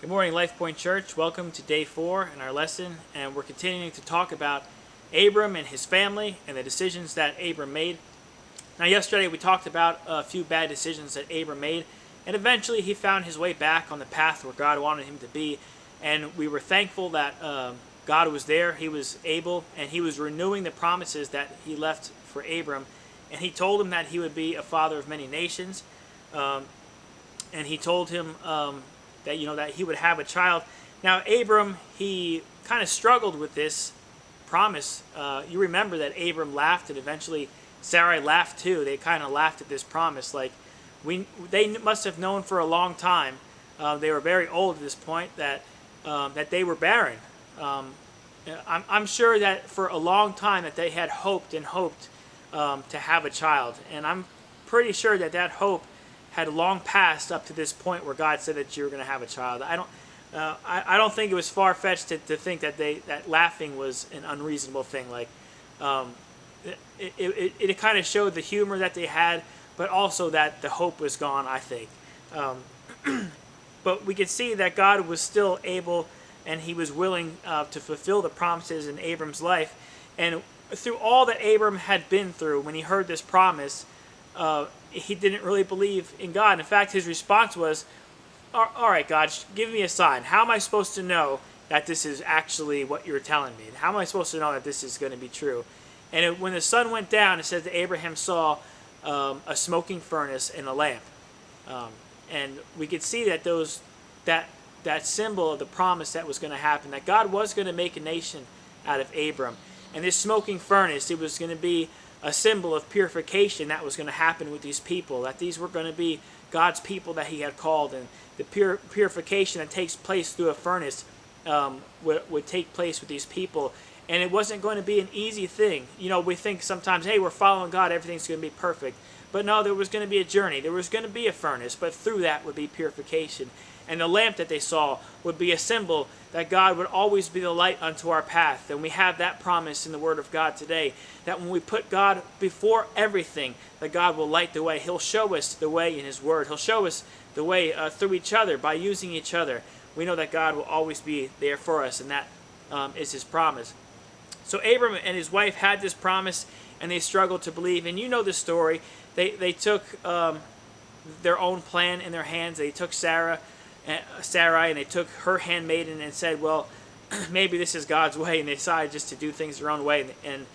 Good morning, Life Point Church. Welcome to day 4 in our lesson, and we're continuing to talk about Abram and his family and the decisions that Abram made. Now, yesterday we talked about a few bad decisions that Abram made, and eventually he found his way back on the path where God wanted him to be, and we were thankful that God was there, he was able, and he was renewing the promises that he left for Abram, and he told him that he would be a father of many nations, and he told him that he would have a child. Now, Abram, he kind of struggled with this promise. You remember that Abram laughed, and eventually Sarai laughed too. They kind of laughed at this promise. They must have known for a long time. They were very old at this point that they were barren. I'm sure that for a long time that they had hoped to have a child, and I'm pretty sure that hope had long passed up to this point where God said that you were going to have a child. I don't think it was far-fetched to think that laughing was an unreasonable thing. It kind of showed the humor that they had, but also that the hope was gone, I think. But we could see that God was still able, and he was willing to fulfill the promises in Abram's life. And through all that Abram had been through, when he heard this promise, he didn't really believe in God. In fact, his response was, all right, God, give me a sign. How am I supposed to know that this is actually what you're telling me? How am I supposed to know that this is going to be true? And when the sun went down, it says that Abraham saw a smoking furnace and a lamp. And we could see that that symbol of the promise that was going to happen, that God was going to make a nation out of Abram. And this smoking furnace, it was going to be a symbol of purification that was going to happen with these people, that these were going to be God's people that he had called, and the purification that takes place through a furnace would take place with these people. And it wasn't going to be an easy thing. You know, we think sometimes, hey, we're following God, everything's going to be perfect. But no, there was going to be a journey. There was going to be a furnace, but through that would be purification. And the lamp that they saw would be a symbol that God would always be the light unto our path. And we have that promise in the Word of God today, that when we put God before everything, that God will light the way. He'll show us the way in his Word. He'll show us the way through each other, by using each other. We know that God will always be there for us, and that is his promise. So Abram and his wife had this promise, and they struggled to believe. And you know the story. They took their own plan in their hands. They took Sarai, and they took her handmaiden and said, well, maybe this is God's way, and they decided just to do things their own way and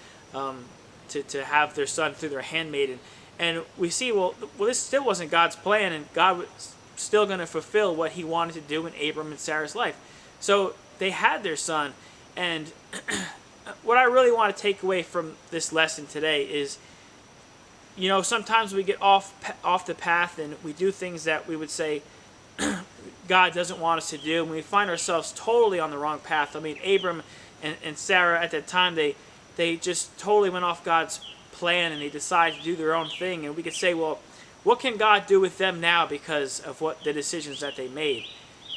to have their son through their handmaiden. And we see, well, this still wasn't God's plan, and God was still going to fulfill what he wanted to do in Abram and Sarah's life. So they had their son, and what I really want to take away from this lesson today is, you know, sometimes we get off the path and we do things that we would say God doesn't want us to do, and we find ourselves totally on the wrong path. I mean, Abram and Sarah at that time, they just totally went off God's plan, and they decided to do their own thing. And we could say, well, what can God do with them now because of what the decisions that they made?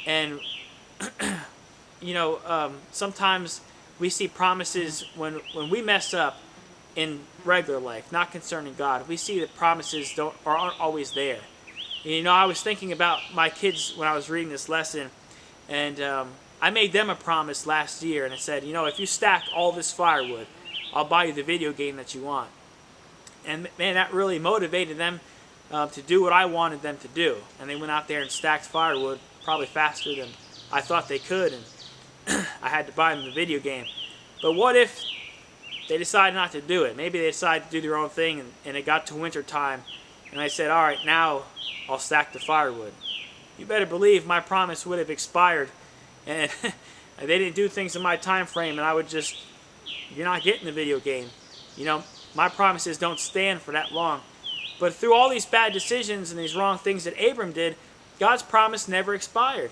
And you know, sometimes we see promises when we mess up in regular life, not concerning God. We see that promises aren't always there. You know, I was thinking about my kids when I was reading this lesson, and I made them a promise last year, and I said, you know, if you stack all this firewood, I'll buy you the video game that you want. And man, that really motivated them to do what I wanted them to do. And they went out there and stacked firewood probably faster than I thought they could, and I had to buy them the video game. But what if they decided not to do it? Maybe they decided to do their own thing, and it got to winter time, and I said, all right, now I'll stack the firewood. You better believe my promise would have expired, and they didn't do things in my time frame, and I would just, you're not getting the video game. You know, my promises don't stand for that long. But through all these bad decisions and these wrong things that Abram did, God's promise never expired.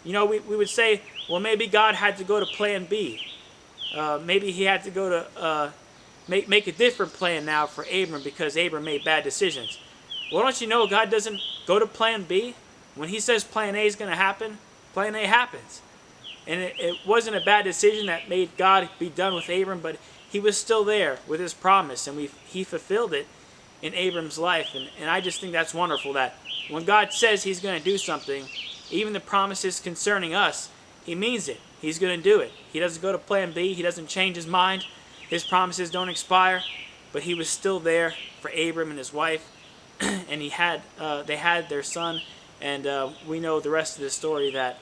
You know, we would say, well, maybe God had to go to plan B. Maybe he had to go to make a different plan now for Abram because Abram made bad decisions. Well, don't you know God doesn't go to plan B? When he says plan A is going to happen, plan A happens. And it wasn't a bad decision that made God be done with Abram, but he was still there with his promise, and he fulfilled it in Abram's life. And I just think that's wonderful, that when God says he's going to do something, even the promises concerning us, he means it. He's going to do it. He doesn't go to plan B. He doesn't change his mind. His promises don't expire. But he was still there for Abram and his wife, and they had their son, and we know the rest of the story, that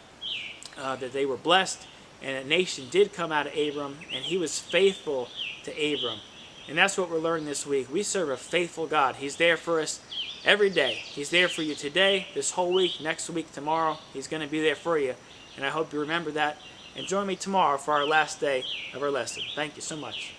they were blessed, and a nation did come out of Abram, and he was faithful to Abram. And that's what we're learning this week. We serve a faithful God. He's there for us every day. He's there for you today, this whole week, next week, tomorrow. He's going to be there for you. And I hope you remember that. And join me tomorrow for our last day of our lesson. Thank you so much.